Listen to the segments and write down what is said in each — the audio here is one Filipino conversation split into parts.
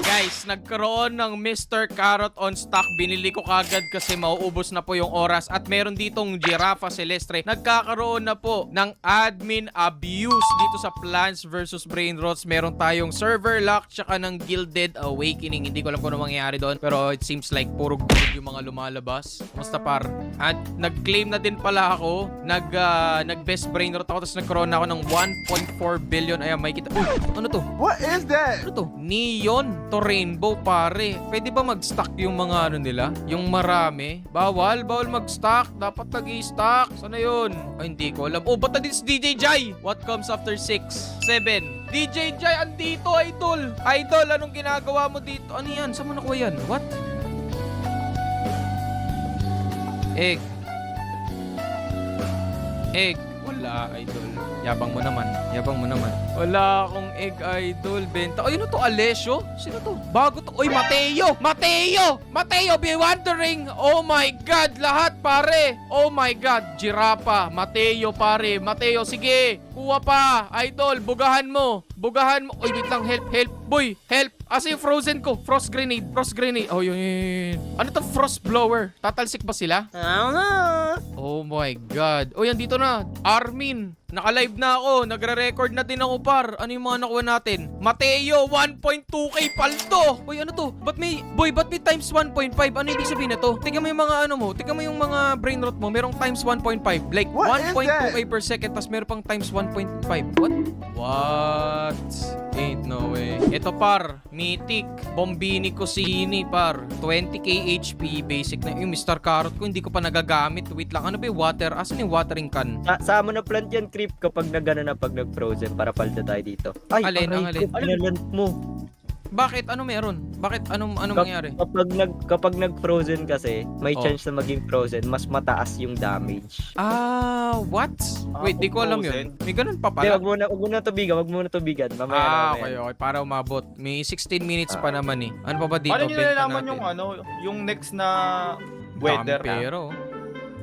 Guys, nagkaroon ng Mr. Carrot on stock. Binili ko kagad kasi mauubos na po yung oras. At meron ditong Giraffa Celestre. Nagkakaroon na po ng admin abuse dito sa Plants vs. Brainrots. Meron tayong server lock tsaka ng Gilded Awakening. Hindi ko alam kung ano mangyayari doon. Pero it seems like puro good yung mga lumalabas. Basta par. At nag-claim na din pala ako. Nag-best Brainrot ako. Tapos nagkaroon na ako ng 1.4 billion. Ayan, may kita. Uy, ano to? What is that? Ano to? Neon to rainbow, pare. Pwede ba mag-stock yung mga ano nila? Yung marami? Bawal mag-stock. Dapat nag-i-stock. Sana yun? Ay, hindi ko alam. Oh, ba't na din si DJ Jai? What comes after 6? 7. DJ Jai, andito, idol. Idol, anong ginagawa mo dito? Ano yan? Saan mo nakuha yan? What? Egg. Wala, idol. Yabang mo naman. Wala akong egg, idol. Benta. Ay, ano to? Alessio? Sino to? Bago to. Uy, Mateo! Be wondering. Oh my God. Lahat, pare. Oh my God. Giraffa. Mateo, pare. Mateo, sige. Kuha pa. Idol, bugahan mo. Uy, wait lang. Help. Boy, help. Asa yung frozen ko? Frost grenade. Oh, yun. Ano to? Frost blower. Tatalsik ba sila? Oh my God. Oh, yan dito na. Armin. Naka-live na ako. Nagre-record na din ako, par. Ano yung mga nakuha natin? Mateo, 1.2k palto. Uy, ano to? Ba't may times 1.5? Ano ibig sabihin na to? Tingnan mo yung mga ano mo. Tingnan mo yung mga brain rot mo. Merong times 1.5. Like, 1.2k per second. Tapos meron pang times 1.5. What? Ain't no way. Ito, par. Mythic. Bombini Cosini, par. 20k HP. Basic na. Yung Mr. Carrot ko, hindi ko pa nagagamit. Wait lang. Ano ba yung water? Asan yung watering can? Sama na plant yan, Creep, kapag pag nag-frozen para palda tayo dito. Ay, Alin? pinalant mo. Bakit? Ano meron? Bakit? Anong mangyari? Kapag nag-frozen kasi, may chance na maging frozen, mas mataas yung damage. What? Wait, di ko alam yun. May ganun pa Hindi, pala. wag mo na tubigan. Mamaya. Okay. Para umabot. May 16 minutes pa naman eh. Ano pa ba dito? Paano nyo Benta nalaman natin. yung next na weather? Dami pero.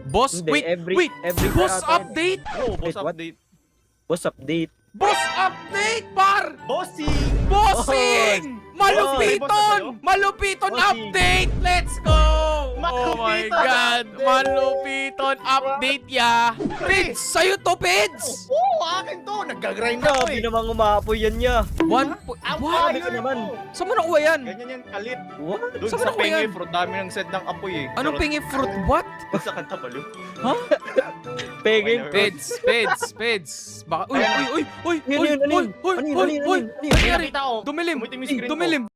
Boss, Hindi, wait. Boss Oh, update? boss Wait, what? update. Boss update. Boss update, par! Bossing! Bossing! Malupiton! Malupiton Bossing. update! Let's go! Oh my Malupiton God! update! Malupiton update ya! Pids! Sa'yo to, Pids! Oo, akin to. Nagagrind ako Grabe eh. namang umapoy yan niya. What? Sabi ko naman. Saan mo nakuha yan? Ganyan yan, kalit. What? Doon Saan mo sa nakuha pengi yan? fruit, dami ng set ng apoy eh. Anong pingi fruit? What? Sa kanta balo. Peging. Pids! Baka, uy! Yun. Ano yun? Nangyari? Nakita ko. Dumilim! Tumitim yung screen ko. Dumilim!